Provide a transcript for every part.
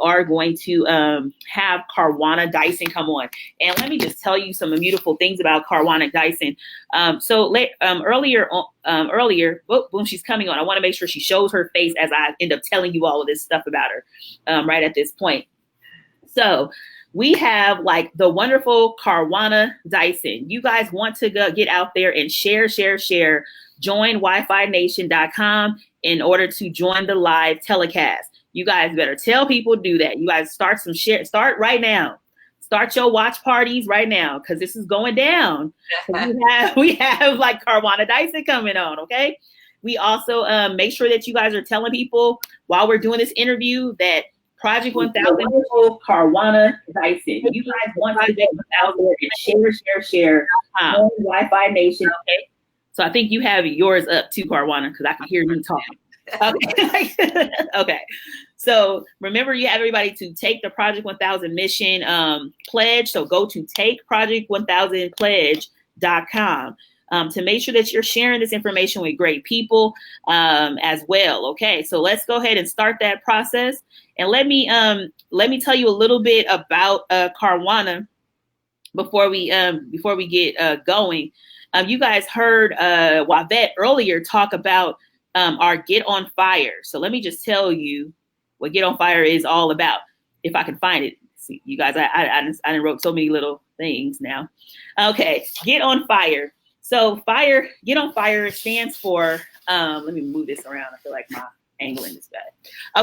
are going to have Carwana Dyson come on. And let me just tell you some beautiful things about Carwana Dyson. Earlier, boom, she's coming on. I want to make sure she shows her face as I end up telling you all of this stuff about her right at this point. So we have like the wonderful Carwana Dyson. You guys want to get out there and share. Join WiFiNation.com in order to join the live telecast. You guys better tell people to do that. You guys start right now. Start your watch parties right now because this is going down. we have like Carwana Dyson coming on, okay? We also make sure that you guys are telling people while we're doing this interview that Project 1000 Carwana Dyson. You guys want to get out there and share. Wi-Fi Nation, okay? So I think you have yours up too, Carwana, because I can hear you talking. Okay. Okay. So remember, you have everybody to take the Project 1000 mission pledge. So go to takeproject1000pledge.com to make sure that you're sharing this information with great people as well. Okay. So let's go ahead and start that process. And let me tell you a little bit about Carwana before we get going. You guys heard Wavette earlier talk about our Get on Fire. So let me just tell you what Get on Fire is all about. If I can find it. See, you guys, I wrote so many little things now. Okay, Get on Fire. So Get on Fire stands for, let me move this around. I feel like my angling is bad.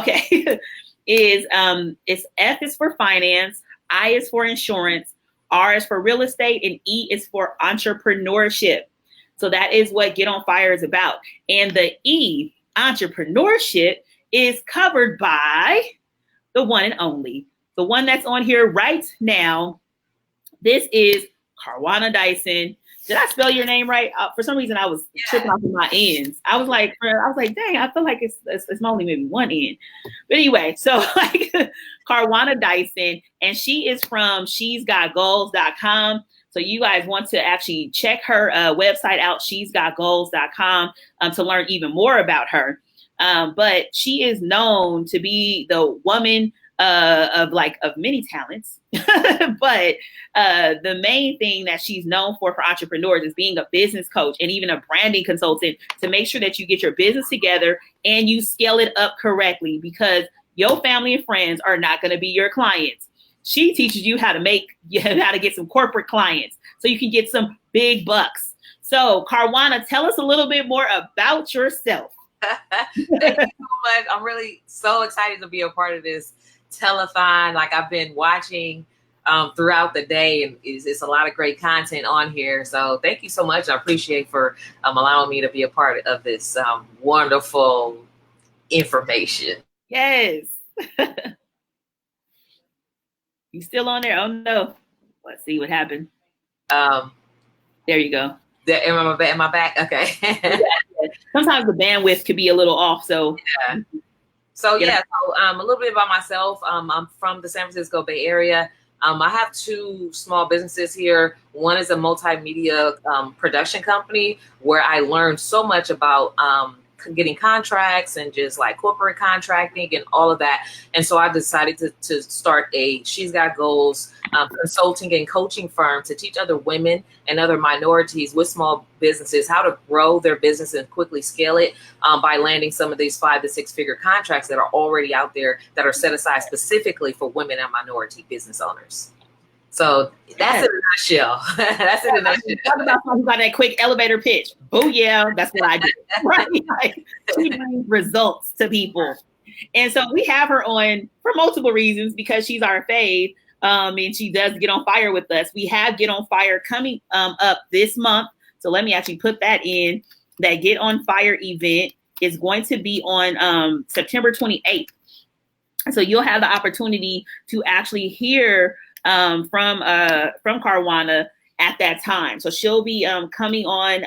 Okay, it's F is for finance, I is for insurance, R is for real estate, and E is for entrepreneurship. So that is what Get on Fire is about. And the E, entrepreneurship, is covered by the one and only, the one that's on here right now. This is Carwana Dyson. Did I spell your name right? For some reason, I was tripping off of my ends. I was like, dang, I feel like it's only maybe one end. But anyway, so like Carwana Dyson, and she is from she'sgotgoals.com. So you guys want to actually check her website out, she'sgotgoals.com, to learn even more about her. But she is known to be the woman of many talents. But the main thing that she's known for entrepreneurs is being a business coach and even a branding consultant to make sure that you get your business together and you scale it up correctly, because your family and friends are not going to be your clients. She teaches you how to get some corporate clients so you can get some big bucks. So Carwana, tell us a little bit more about yourself. Thank you so much. I'm really so excited to be a part of this telethon. Like, I've been watching throughout the day, and it's a lot of great content on here. So thank you so much. I appreciate for allowing me to be a part of this wonderful information. Yes. You still on there? Oh no. Let's see what happened. There you go. Am I back? Okay. Sometimes the bandwidth could be a little off. So yeah. So a little bit about myself. I'm from the San Francisco Bay Area. I have two small businesses here. One is a multimedia production company where I learned so much about getting contracts and just like corporate contracting and all of that. And so I decided to start a She's Got Goals consulting and coaching firm to teach other women and other minorities with small businesses how to grow their business and quickly scale it by landing some of these 5 to 6 figure contracts that are already out there that are set aside specifically for women and minority business owners. So that's in a nutshell. That's in a nutshell. Talk about something about that quick elevator pitch. Oh yeah, that's what I do. Right? Like, she brings results to people. And so we have her on for multiple reasons, because she's our fave. And she does Get on Fire with us. We have Get on Fire coming up this month. So let me actually put that in. That Get on Fire event is going to be on September 28th. So you'll have the opportunity to actually hear from Carwana at that time. So she'll be coming on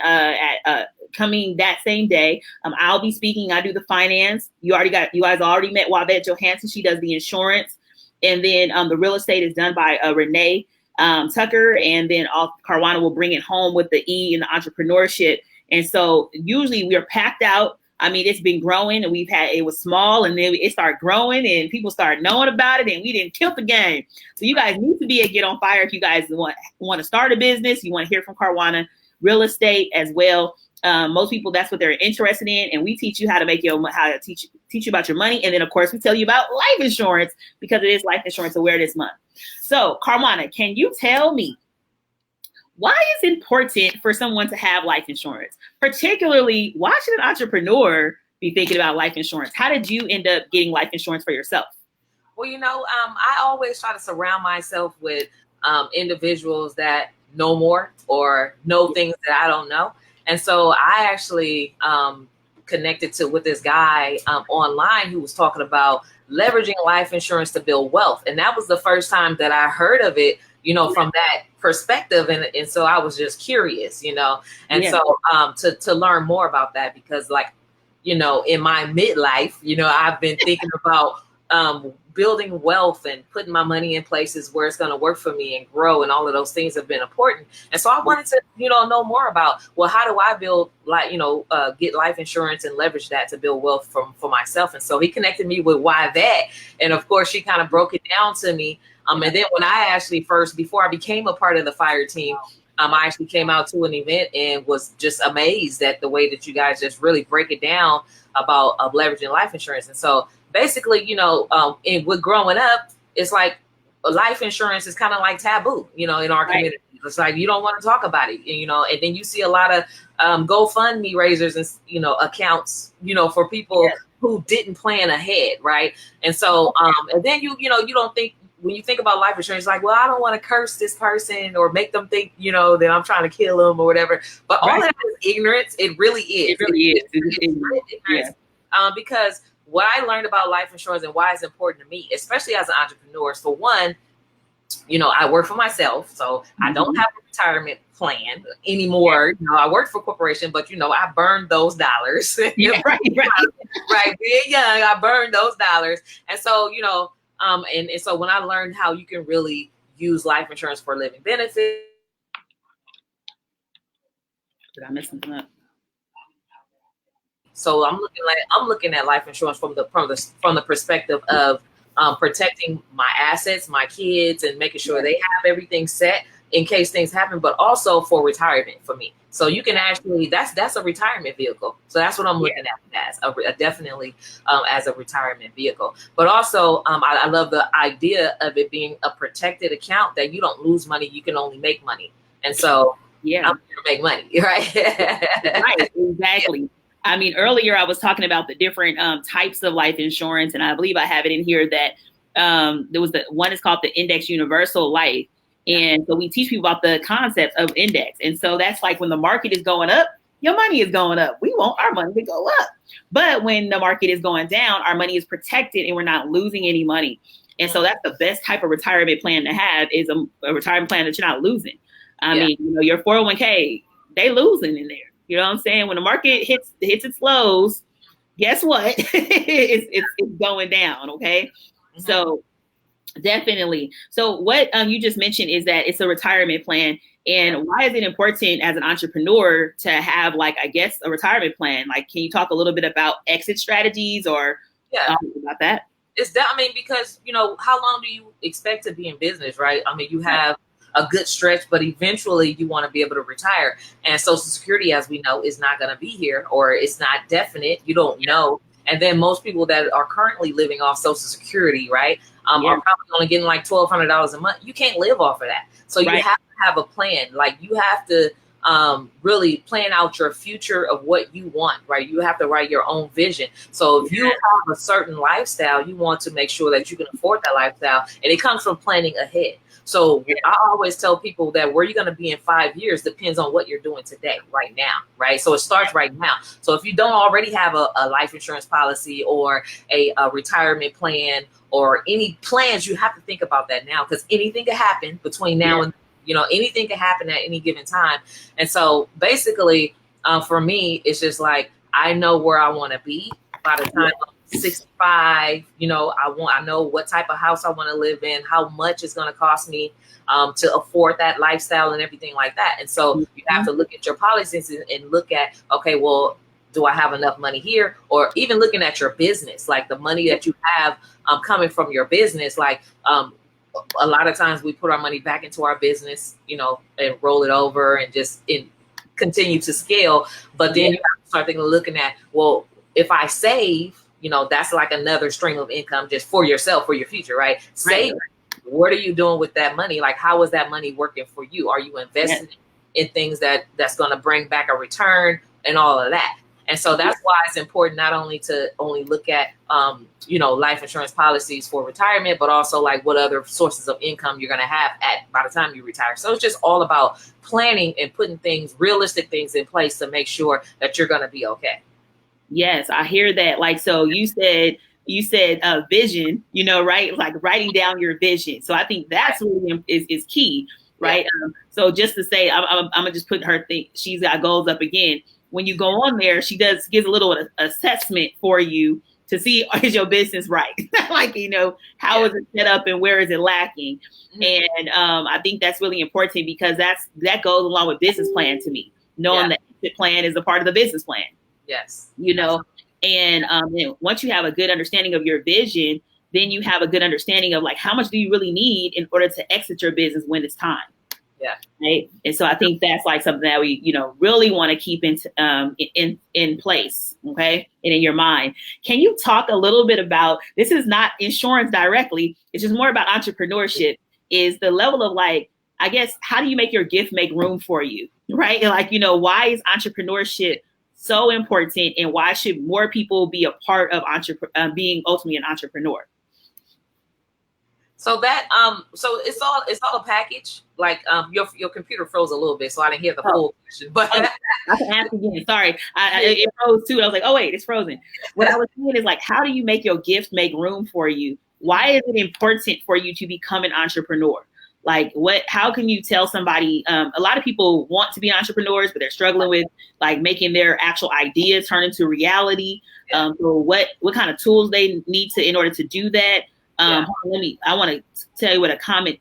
coming that same day. I'll be speaking. I do the finance. You guys already met Wavette Johansson. She does the insurance. And then the real estate is done by Renee Tucker. And then Carwana will bring it home with the E and the entrepreneurship. And so usually we are packed out I mean, it's been growing, and it was small, and then it started growing, and people started knowing about it, and we didn't kill the game. So you guys need to be at Get on Fire if you guys want to start a business. You want to hear from Carwana, real estate as well. Most people, that's what they're interested in, and we teach you how to teach you about your money, and then of course we tell you about life insurance because it is Life Insurance Awareness Month. So, Carwana, can you tell me, why is it important for someone to have life insurance? Particularly, why should an entrepreneur be thinking about life insurance? How did you end up getting life insurance for yourself? Well, I always try to surround myself with individuals that know more or know things that I don't know. And so I actually connected with this guy online who was talking about leveraging life insurance to build wealth. And that was the first time that I heard of it, from that perspective. And so I was just curious, and so to learn more about that, because in my midlife, I've been thinking about building wealth and putting my money in places where it's going to work for me and grow, and all of those things have been important. And so I wanted to, know more about, well, how do I build get life insurance and leverage that to build wealth for myself. And so he connected me with why that. And of course, she kind of broke it down to me. And then when I actually before I became a part of the FIRE team, I actually came out to an event and was just amazed at the way that you guys just really break it down about leveraging life insurance. And so basically, with growing up, it's like life insurance is kind of like taboo, in our community. It's like you don't want to talk about it, and then you see a lot of GoFundMe raisers and accounts, for people who didn't plan ahead, right? And so and then you don't think, when you think about life insurance, like, well, I don't want to curse this person or make them think, that I'm trying to kill them or whatever. But all of that is ignorance. It really is. It really is. Ignorance. Because what I learned about life insurance and why it's important to me, especially as an entrepreneur, is, for one, I work for myself, so I don't have a retirement plan anymore. I worked for a corporation, but I burned those dollars. Right. Being young, I burned those dollars, and so and so when I learned how you can really use life insurance for living benefits. Did I mess something up? So I'm looking at life insurance from the perspective of protecting my assets, my kids, and making sure they have everything set in case things happen, but also for retirement for me. So you can actually, that's a retirement vehicle. So that's what I'm looking at as definitely as a retirement vehicle. But also, I love the idea of it being a protected account that you don't lose money, you can only make money. And so I'm here to make money, right? Right, exactly. I mean, earlier I was talking about the different types of life insurance, and I believe I have it in here that there was the one is called the Index Universal Life. And so we teach people about the concept of index. And so that's like when the market is going up, your money is going up. We want our money to go up. But when the market is going down, our money is protected and we're not losing any money. And so that's the best type of retirement plan to have, is a retirement plan that you're not losing. I mean, your 401k, they losing in there. You know what I'm saying? When the market hits its lows, guess what? it's going down. Okay. Mm-hmm. So definitely. So what you just mentioned is that it's a retirement plan. And why is it important as an entrepreneur to have, like, I guess, a retirement plan? Like, can you talk a little bit about exit strategies or about that? It's that, because, how long do you expect to be in business, right? You have a good stretch, but eventually you want to be able to retire. And Social Security, as we know, is not going to be here, or it's not definite. You don't know. And then most people that are currently living off Social Security, right, are probably only getting like $1,200 a month. You can't live off of that. So you have to have a plan. Like, you have to really plan out your future of what you want, right? You have to write your own vision. So if you have a certain lifestyle, you want to make sure that you can afford that lifestyle. And it comes from planning ahead. So I always tell people that where you're going to be in 5 years depends on what you're doing today, right now, right? So it starts right now. So if you don't already have a life insurance policy or a retirement plan or any plans, you have to think about that now, because anything could happen between now and, anything can happen at any given time. And so basically for me, it's just like, I know where I want to be by the time I'm 65. I know what type of house I want to live in, how much it's going to cost me to afford that lifestyle and everything like that. And so you have to look at your policies and look at, okay, well, do I have enough money here? Or even looking at your business, like the money that you have coming from your business, like a lot of times we put our money back into our business, you know, and roll it over and just continue to scale. But then you have to start looking at, well, if I save, you know, that's like another stream of income just for yourself, for your future, right? Save. What are you doing with that money? Like, how is that money working for you? Are you investing in things that's going to bring back a return and all of that? And so that's why it's important not only to look at, you know, life insurance policies for retirement, but also like what other sources of income you're going to have by the time you retire. So it's just all about planning and putting realistic things in place to make sure that you're going to be okay. Yes, I hear that. Like, so you said vision, you know, right? Like writing down your vision. So I think that's really is key, right? Yeah. So just to say, I'm gonna just put her thing. She's got goals up again. When you go on there, she gives a little assessment for you to see, is your business right? Like, you know, how is it set up and where is it lacking? And I think that's really important because that goes along with business plan to me. Knowing that the plan is a part of the business plan. Yes. You know, and once you have a good understanding of your vision, then you have a good understanding of like, how much do you really need in order to exit your business when it's time? Yeah. Right. And so I think that's like something that we, you know, really want to keep in place. Okay. And in your mind. Can you talk a little bit about, this is not insurance directly, it's just more about entrepreneurship, is the level of like, I guess, how do you make your gift make room for you? Right. And like, you know, why is entrepreneurship so important, and why should more people be a part of being ultimately an entrepreneur? So that so it's all a package. Like your computer froze a little bit, so I didn't hear the full question. But I can ask again. Sorry, it froze too. I was like, oh wait, it's frozen. What I was saying is like, how do you make your gift make room for you? Why is it important for you to become an entrepreneur? Like how can you tell somebody, a lot of people want to be entrepreneurs, but they're struggling with like making their actual ideas turn into reality. So what kind of tools they need in order to do that? I want to tell you what a comment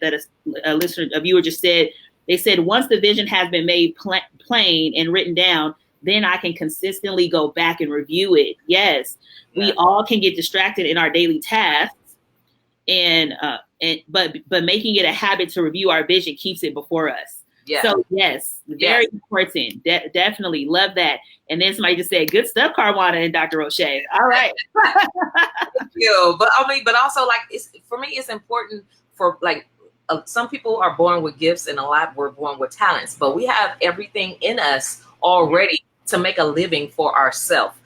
that a viewer just said. They said, once the vision has been made plain and written down, then I can consistently go back and review it. Yes, we all can get distracted in our daily tasks. But making it a habit to review our vision keeps it before us. Yeah. So yes, very important. Definitely love that. And then somebody just said, "Good stuff, Carwana and Dr. Roche." All right. Thank you. But but also like for me, it's important for like some people are born with gifts and a lot were born with talents, but we have everything in us already to make a living for ourselves.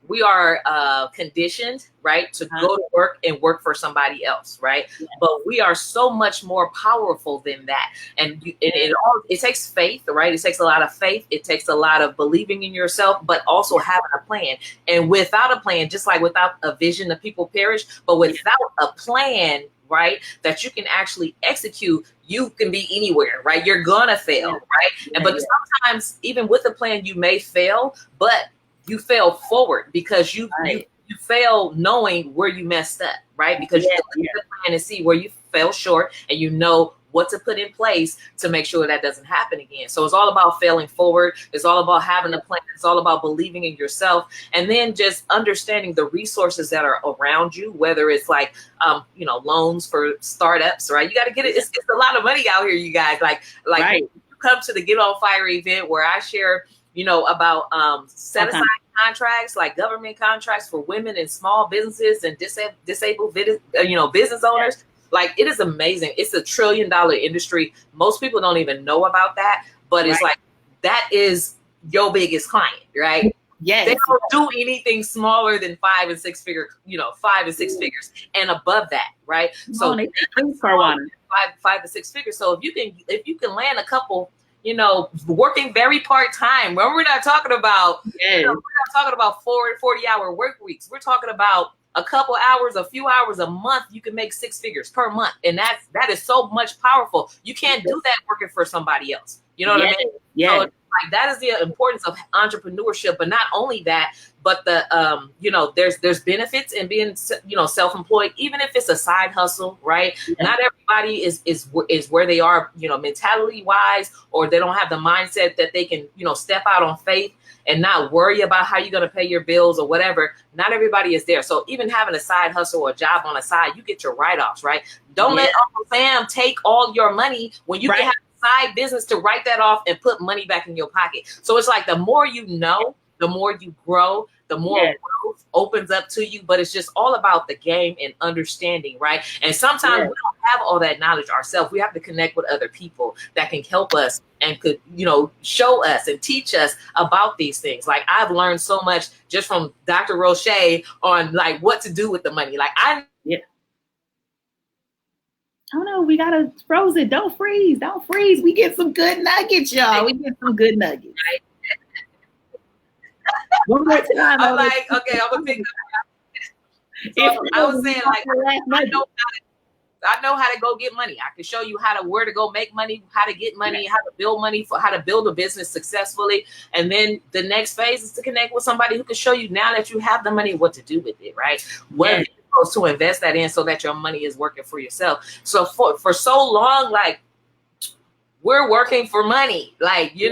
We are conditioned, right, to go to work and work for somebody else, right? Yeah. But we are so much more powerful than that. And it takes faith, right? It takes a lot of faith. It takes a lot of believing in yourself, but also having a plan. And without a plan, just like without a vision, the people perish. But without a plan, right, that you can actually execute, you can be anywhere, right? You're gonna fail, right? But sometimes even with a plan, you may fail, but you fail forward because you fail knowing where you messed up, right? Because you can look at the plan and see where you fell short, and you know what to put in place to make sure that doesn't happen again. So it's all about failing forward. It's all about having a plan. It's all about believing in yourself, and then just understanding the resources that are around you, whether it's like, loans for startups, right? You got to get it. It's a lot of money out here, you guys. Like you come to the Get on Fire event where I share, about set aside contracts, like government contracts for women and small businesses and disabled business owners. Like, it is amazing. It's $1 trillion industry. Most people don't even know about that, but it's like, that is your biggest client, right? Yes. They don't do anything smaller than 5 and 6 figures and above that, right? So 5 to 6 figures. So if you can land a couple, working very part-time. Remember, we're not talking about, we're not talking about 40-hour work weeks. We're talking about a couple hours, a few hours a month. You can make 6 figures per month. And that is so much powerful. You can't do that working for somebody else. You know what I mean? Yeah. So like that is the importance of entrepreneurship, but not only that, but the there's benefits in being self-employed, even if it's a side hustle, right? Yeah. Not everybody is where they are, mentality wise, or they don't have the mindset that they can step out on faith and not worry about how you're going to pay your bills or whatever. Not everybody is there. So even having a side hustle or a job on the side, you get your write-offs, right? Don't let Uncle Sam take all your money when you can have side business to write that off and put money back in your pocket. So it's like the more you know, the more you grow, the more growth opens up to you. But it's just all about the game and understanding, right? And sometimes we don't have all that knowledge ourselves. We have to connect with other people that can help us and could, show us and teach us about these things. Like I've learned so much just from Dr. Roche on like what to do with the money. Like oh no, we gotta froze it. Don't freeze. Don't freeze. We get some good nuggets, y'all. We get some good nuggets. One more time. I'm like, okay, I'm gonna pick up. So I was saying, like, I know how to go get money. I can show you where to go make money, how to get money, how to build money, how to build a business successfully. And then the next phase is to connect with somebody who can show you, now that you have the money, what to do with it, right? What to invest that in so that your money is working for yourself. So for so long, like we're working for money, like, you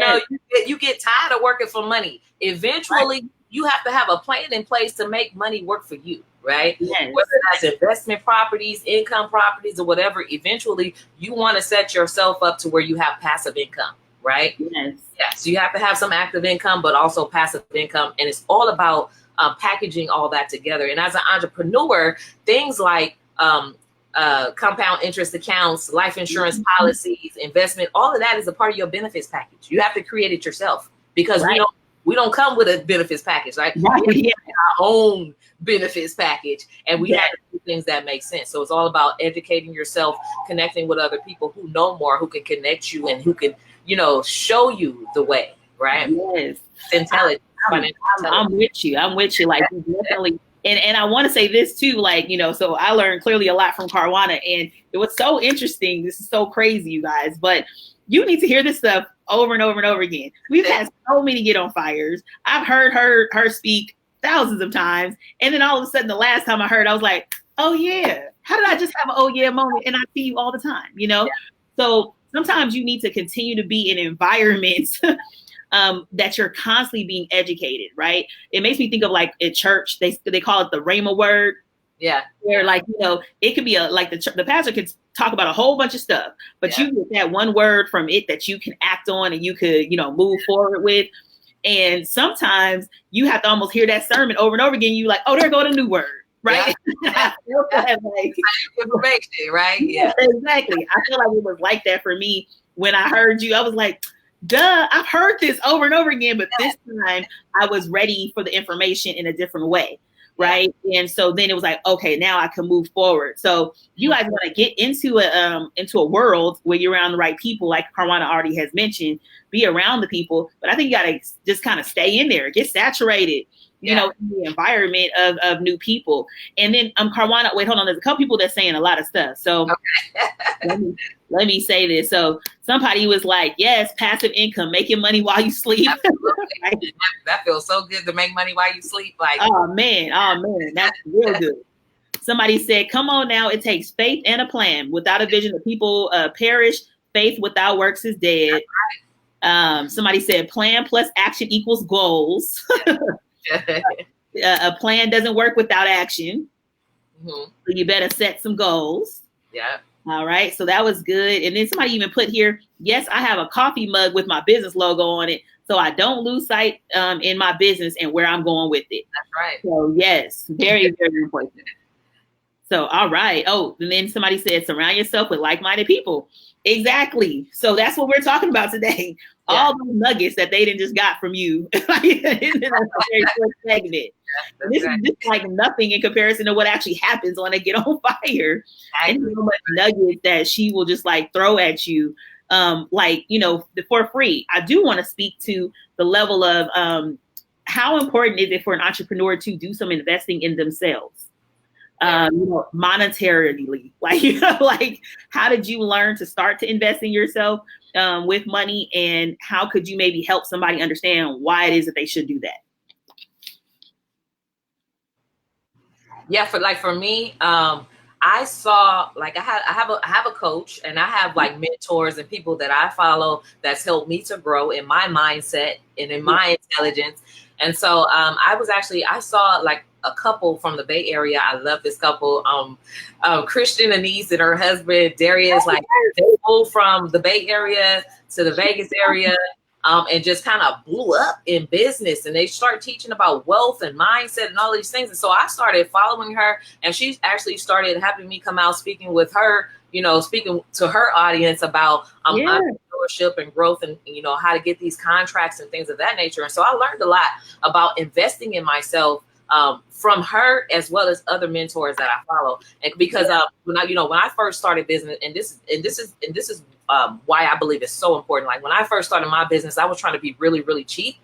get tired of working for money. Eventually you have to have a plan in place to make money work for you, right? Yes. Whether that's investment properties, income properties, or whatever, eventually you want to set yourself up to where you have passive income, right? Yes. So you have to have some active income, but also passive income. And it's all about packaging all that together. And as an entrepreneur, things like compound interest accounts, life insurance policies, investment, all of that is a part of your benefits package. You have to create it yourself because we don't come with a benefits package, right? We have our own benefits package, and we have to do things that make sense. So it's all about educating yourself, connecting with other people who know more, who can connect you and who can, show you the way, right? Yes. Intelligence. I'm with you. Like definitely. And I want to say this too, like, so I learned clearly a lot from Carwana, and it was so interesting. This is so crazy, you guys, but you need to hear this stuff over and over and over again. We've had so many get on fires. I've heard her speak thousands of times. And then all of a sudden, the last time I heard, I was like, oh yeah, how did I just have an oh yeah moment? And I see you all the time, So sometimes you need to continue to be in environments that you're constantly being educated, right? It makes me think of like at church, they call it the Rhema word. Yeah. Where like, it could be the pastor could talk about a whole bunch of stuff, but you get that one word from it that you can act on and you could, move forward with. And sometimes you have to almost hear that sermon over and over again. You like, oh, there go the new word. Right. Yeah. Like, information, right? Yeah, exactly. I feel like it was like that for me when I heard you. I was like, duh, I've heard this over and over again, but this time I was ready for the information in a different way. Right. And so then it was like, okay, now I can move forward. So you guys want to get into a world where you're around the right people, like Carwana already has mentioned, be around the people. But I think you got to just kind of stay in there, get saturated, in the environment of new people. And then Carwana, wait, hold on. There's a couple people that's saying a lot of stuff. So let me say this. So somebody was like, yes, passive income, making money while you sleep. Right? That feels so good to make money while you sleep. Like, oh man, that's real good. Somebody said, come on now, it takes faith and a plan. Without a vision, the people perish. Faith without works is dead. Somebody said, plan plus action equals goals. A plan doesn't work without action. So you better set some goals. Yeah. All right. So that was good. And then somebody even put here, yes, I have a coffee mug with my business logo on it, so I don't lose sight in my business and where I'm going with it. That's right. So yes, very, very important. So, all right. Oh, and then somebody said, surround yourself with like-minded people. Exactly. So that's what we're talking about today. Yeah. All those nuggets that they didn't just got from you in a very short segment. This is just like nothing in comparison to what actually happens when they get on fire. And so much nuggets that she will just like throw at you, for free. I do want to speak to the level of how important is it for an entrepreneur to do some investing in themselves? monetarily, like, like how did you learn to start to invest in yourself with money, and how could you maybe help somebody understand why it is that they should do that? Yeah, for me, I saw, like, I have a coach, and I have like mentors and people that I follow that's helped me to grow in my mindset and in my intelligence. And so I saw like a couple from the Bay Area. I love this couple, Christian Anise and her husband Darius. Like, they moved from the Bay Area to the Vegas area. And just kind of blew up in business, and they started teaching about wealth and mindset and all these things. And so I started following her, and she actually started having me come out speaking with her, speaking to her audience about entrepreneurship and growth, and how to get these contracts and things of that nature. And so I learned a lot about investing in myself from her, as well as other mentors that I follow. And because when I first started business, and this is why I believe it's so important. Like, when I first started my business, I was trying to be really, really cheap.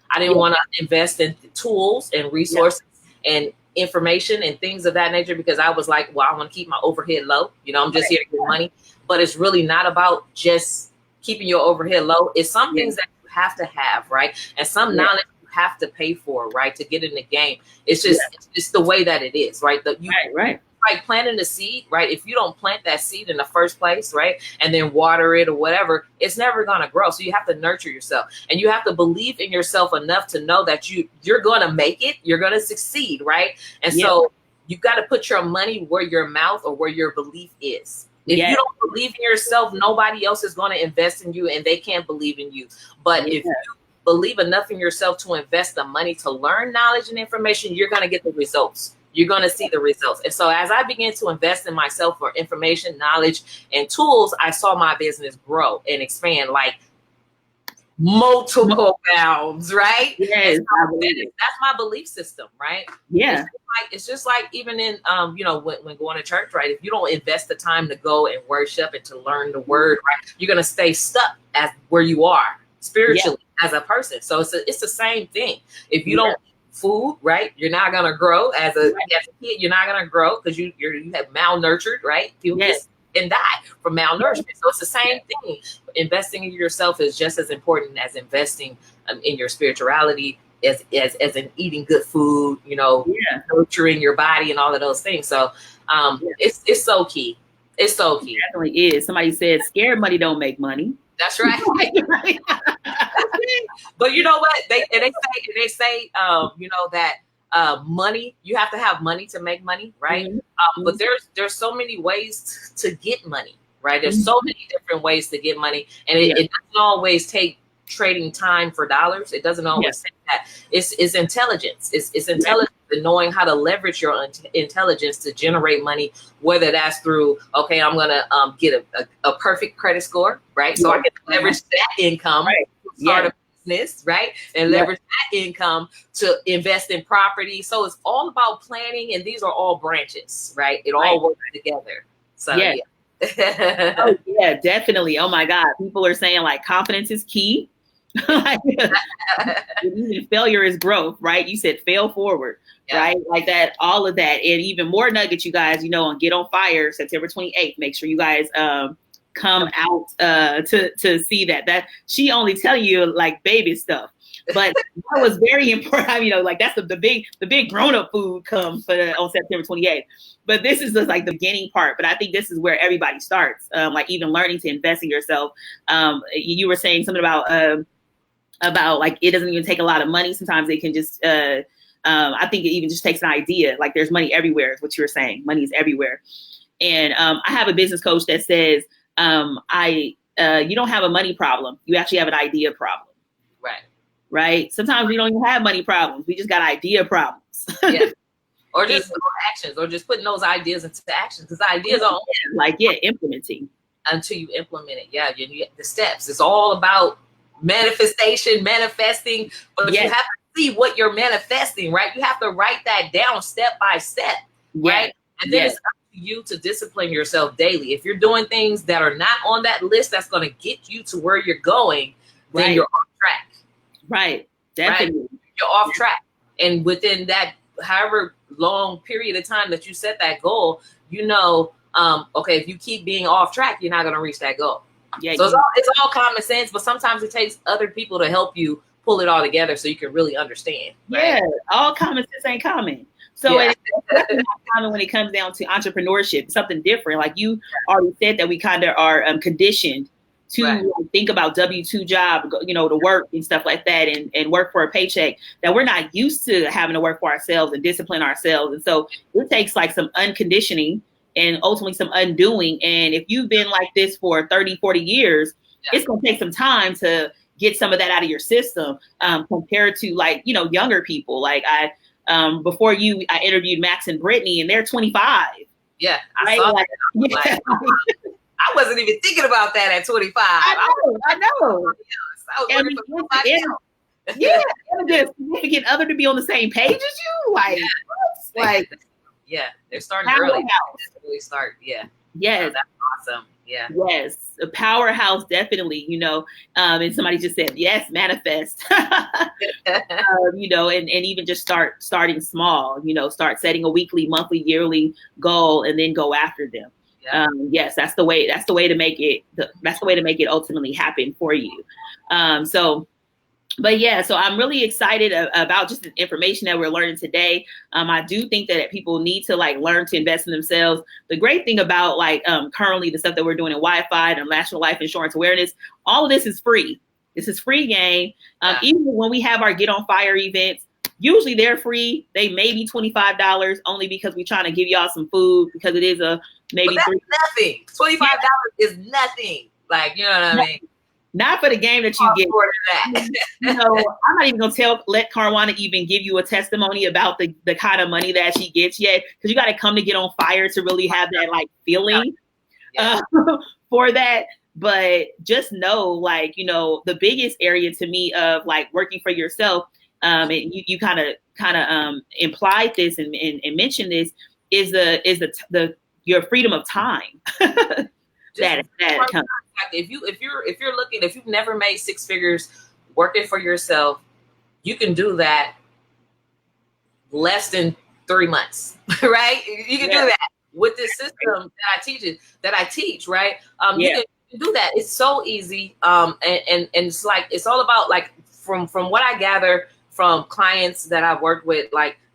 I didn't want to invest in tools and resources and information and things of that nature, because I was like, well, I want to keep my overhead low. I'm just here to get money. But it's really not about just keeping your overhead low. It's some things that you have to have, right? And some knowledge you have to pay for, right, to get in the game. It's just it's the way that it is, right? Like planting a seed, right? If you don't plant that seed in the first place, right, and then water it or whatever, it's never going to grow. So you have to nurture yourself, and you have to believe in yourself enough to know that you're going to make it, you're going to succeed, right? And so you've got to put your money where your mouth or where your belief is. If you don't believe in yourself, nobody else is going to invest in you, and they can't believe in you. But if you believe enough in yourself to invest the money to learn knowledge and information, you're going to get the results. You're going to see the results. And so as I began to invest in myself for information, knowledge, and tools, I saw my business grow and expand like multiple bounds, right? Yes, so that's my belief system, right? Yeah. It's just like even in, when going to church, right? If you don't invest the time to go and worship and to learn the word, right, you're going to stay stuck as where you are spiritually as a person. So it's the same thing. If you don't food, right, you're not gonna grow as a kid. You're not gonna grow because you have malnurtured, right? People and die from malnourishment. So it's the same thing. Investing in yourself is just as important as investing in your spirituality, as in eating good food, nurturing your body and all of those things. So it's so key. It's so key. It definitely is. Somebody said scared money don't make money. That's right. But you know what? They say that money, you have to have money to make money, right? But there's so many ways to get money, right? There's so many different ways to get money, and it doesn't always take trading time for dollars. It doesn't always say that. It's intelligence. It's intelligence and knowing how to leverage your intelligence to generate money, whether that's through, okay, I'm going to get a perfect credit score, right? So I can leverage that income to start a business, right? And leverage that income to invest in property. So it's all about planning, and these are all branches, right? It all works together. So Oh, yeah, definitely. Oh my God. People are saying like confidence is key. Even failure is growth, right? You said fail forward, right? Like that, all of that, and even more nuggets, you guys, on Get on Fire, September 28th. Make sure you guys come out to see that. That she only tell you like baby stuff, but that was very important. Like that's the big grown up food comes on September 28th. But this is just like the beginning part. But I think this is where everybody starts, like even learning to invest in yourself. You were saying something about like it doesn't even take a lot of money. Sometimes they can just I think it even just takes an idea. Like there's money everywhere is what you were saying. Money is everywhere. And I have a business coach that says you don't have a money problem. You actually have an idea problem. Right. Sometimes we don't even have money problems. We just got idea problems. Or just actions, or just putting those ideas into action, because ideas are implementing until you implement it. You the steps. It's all about manifestation, manifesting, but you have to see what you're manifesting, right? You have to write that down step by step, right? And then it's up to you to discipline yourself daily. If you're doing things that are not on that list that's going to get you to where you're going, then you're off track. Right. Definitely. Right? You're off track. And within that however long period of time that you set that goal, okay, if you keep being off track, you're not going to reach that goal. Yeah, so it's all common sense, but sometimes it takes other people to help you pull it all together so you can really understand. Yeah, right? all common sense ain't common. So it's definitely not common when it comes down to entrepreneurship. It's something different. Like you already said that we kind of are conditioned to think about W-2 job, to work and stuff like that and work for a paycheck, that we're not used to having to work for ourselves and discipline ourselves. And so it takes like some unconditioning and ultimately some undoing. And if you've been like this for 30, 40 years, it's going to take some time to get some of that out of your system compared to like, younger people. Like before you, I interviewed Max and Brittany and they're 25. Yeah. I saw that. I wasn't even thinking about that at 25. I know. And a significant other to be on the same page as you. They're starting early. Really start. Yeah. Yes. That's awesome. Yeah. Yes. A powerhouse, definitely, and somebody just said, yes, manifest, and even just starting small, start setting a weekly, monthly, yearly goal and then go after them. Yeah. Yes, that's the way to make it. That's the way to make it ultimately happen for you. So I'm really excited about just the information that we're learning today. I do think that people need to learn to invest in themselves. The great thing about currently the stuff that we're doing in Wi-Fi and National Life Insurance Awareness, all of this is free. This is free game. Even when we have our Get on Fire events, usually they're free. They may be $25 only because we're trying to give y'all some food because it is maybe but that's nothing. $25 is nothing. You know what I mean? Not for the game that you get. I'm not even gonna let Carwana even give you a testimony about the kind of money that she gets yet, because you got to come to Get on Fire to really have that feeling for that. But just know, the biggest area to me of working for yourself, and you kind of implied this and mentioned this is your freedom of time. that comes. If you're looking, if you've never made six figures working for yourself, you can do that less than 3 months, right? You can do that with this system that I teach, right? You can do that. It's so easy. And it's it's all about from what I gather from clients that I've worked with,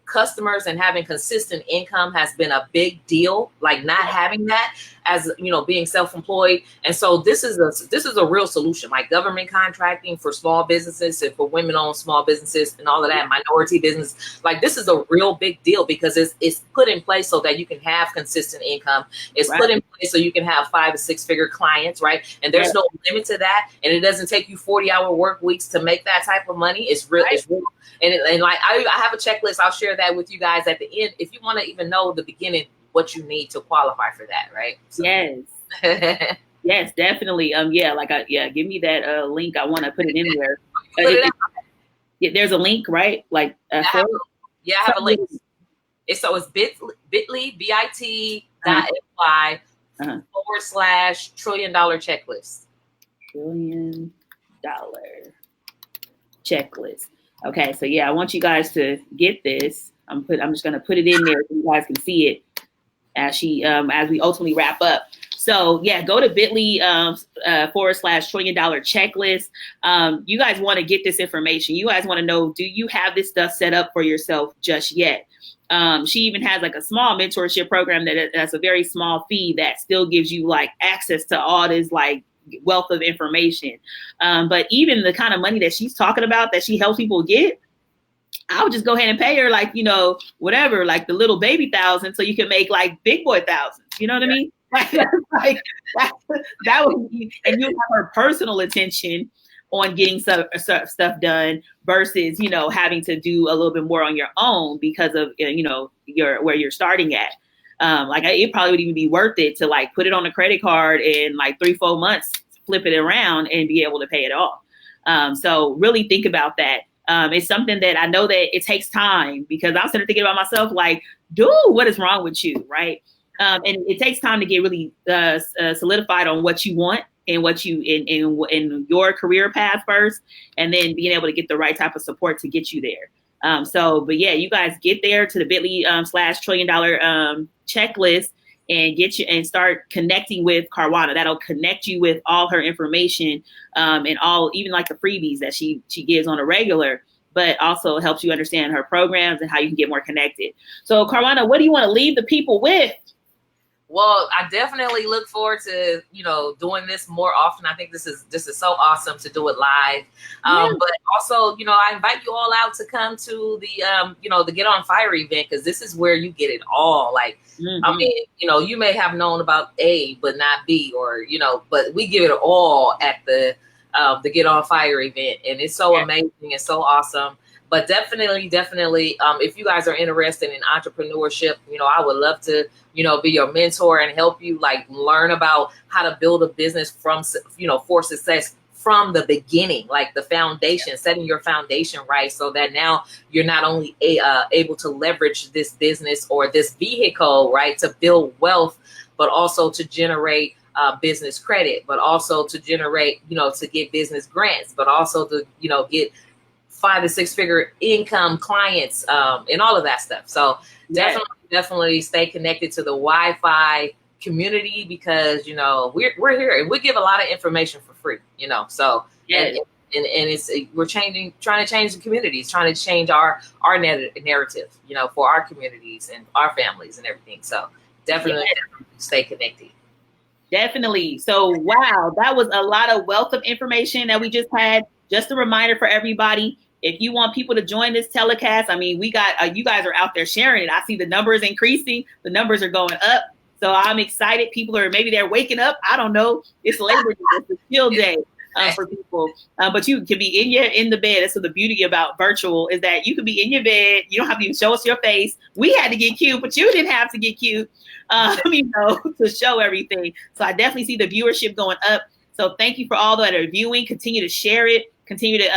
customers and having consistent income has been a big deal. Not having that as being self-employed, and so this is a real solution. Government contracting for small businesses and for women-owned small businesses and all of that, minority business. This is a real big deal because it's put in place so that you can have consistent income. It's put in place so you can have 5 to 6 figure clients, right? And there's no limit to that, and it doesn't take you 40-hour work weeks to make that type of money. It's real. It's real. And I have a checklist. I'll share that with you guys at the end if you want to even know the beginning what you need to qualify for that, right? So. Yes. Yes, definitely. Give me that link. I want to put it in there. There's a link, right? I have a link. It's bit.ly, bit.ly / $1 trillion checklist. $1 trillion checklist. Okay, so I want you guys to get this. I'm just gonna put it in there so you guys can see it as we ultimately wrap up. So go to bit.ly / $1 trillion checklist. You guys want to get this information. You guys want to know, do you have this stuff set up for yourself just yet? She even has a small mentorship program that's a very small fee that still gives you access to all this wealth of information. But even the kind of money that she's talking about that she helps people get, I would just go ahead and pay her whatever, the little baby $1,000 so you can make big boy $1,000. You know what I mean? That would be, and you have her personal attention on getting stuff done versus, having to do a little bit more on your own because of, where you're starting at. It probably would even be worth it to put it on a credit card and 3-4 months, flip it around and be able to pay it off. So really think about that. It's something that I know that it takes time, because I'm sitting there thinking about myself, dude, what is wrong with you? Right. And it takes time to get really solidified on what you want and what you in your career path first, and then being able to get the right type of support to get you there. But yeah, you guys get there to the bit.ly/$1 trillion checklist and start connecting with Caruana. That'll connect you with all her information, and all, even like the freebies that she gives on a regular, but also helps you understand her programs and how you can get more connected. So Caruana, what do you want to leave the people with? Well, I definitely look forward to, doing this more often. I think this is so awesome to do it live. But also, I invite you all out to come to the, the Get on Fire event, because this is where you get it all. Like, I mean, you may have known about A, but not B, or, but we give it all at the Get on Fire event. And it's so amazing and so awesome. But definitely, if you guys are interested in entrepreneurship, I would love to, be your mentor and help you like learn about how to build a business from, for success from the beginning, like the foundation, setting your foundation right, so that now you're not only able to leverage this business or this vehicle, right, to build wealth, but also to generate business credit, but also to generate, to get business grants, but also to, get 5 to 6 figure income clients, and all of that stuff. So definitely stay connected to the Wi-Fi community, because, we're here and we give a lot of information for free, so, and it's, we're trying to change the communities, trying to change our narrative, for our communities and our families and everything. So definitely stay connected. Definitely. So, wow, that was a lot of wealth of information that we just had. Just a reminder for everybody, if you want people to join this telecast, I mean, we got, you guys are out there sharing it. I see the numbers increasing. The numbers are going up. So I'm excited. People are, maybe they're waking up. I don't know. It's Labor Day. It's a chill day for people. But you can be in the bed. So the beauty about virtual is that you can be in your bed. You don't have to even show us your face. We had to get cute, but you didn't have to get cute, to show everything. So I definitely see the viewership going up. So thank you for all that are viewing. Continue to share it. Continue to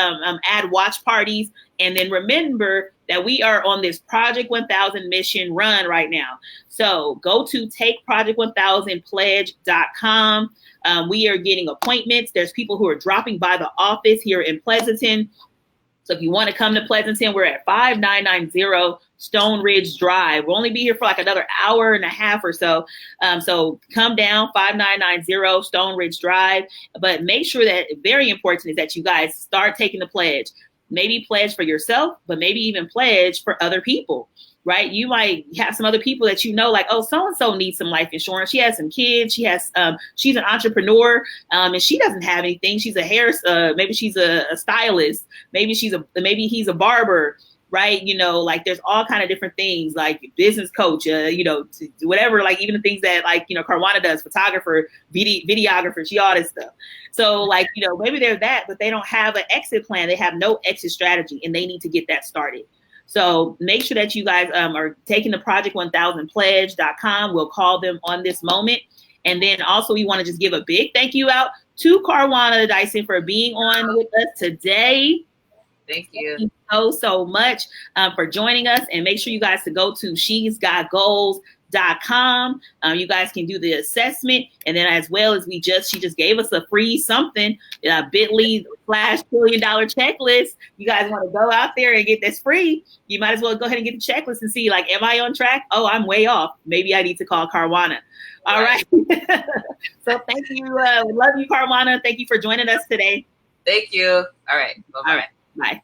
add watch parties. And then remember that we are on this Project 1000 mission run right now. So go to takeproject1000pledge.com. We are getting appointments. There's people who are dropping by the office here in Pleasanton. So if you want to come to Pleasanton, we're at 5990 Stone Ridge Drive. We'll only be here for like another hour and a half or so. So come down, 5990 Stone Ridge Drive. But make sure that, very important, is that you guys start taking the pledge. Maybe pledge for yourself, but maybe even pledge for other people, right? You might have some other people that like, oh, so-and-so needs some life insurance. She has some kids. She's an entrepreneur, and she doesn't have anything. She's maybe she's a stylist. Maybe he's a barber, right? Like there's all kind of different things, like business coach, whatever, like even the things that like, Caruana does, photographer, videographer, she all this stuff. So like, maybe they're that, but they don't have an exit plan. They have no exit strategy, and they need to get that started. So make sure that you guys are taking the project1000pledge.com. We'll call them on this moment. And then also we want to just give a big thank you out to Caruana Dyson for being on with us today. Thank you. Thank you so much for joining us. And make sure you guys to go to she'sgotgoals.com. You guys can do the assessment. And then as well as she just gave us a free something, bit.ly/$1 trillion checklist. You guys want to go out there and get this free, you might as well go ahead and get the checklist and see, like, am I on track? Oh, I'm way off. Maybe I need to call Caruana. All right. So thank you. We love you, Caruana. Thank you for joining us today. Thank you. All right. Bye-bye. All right. Bye.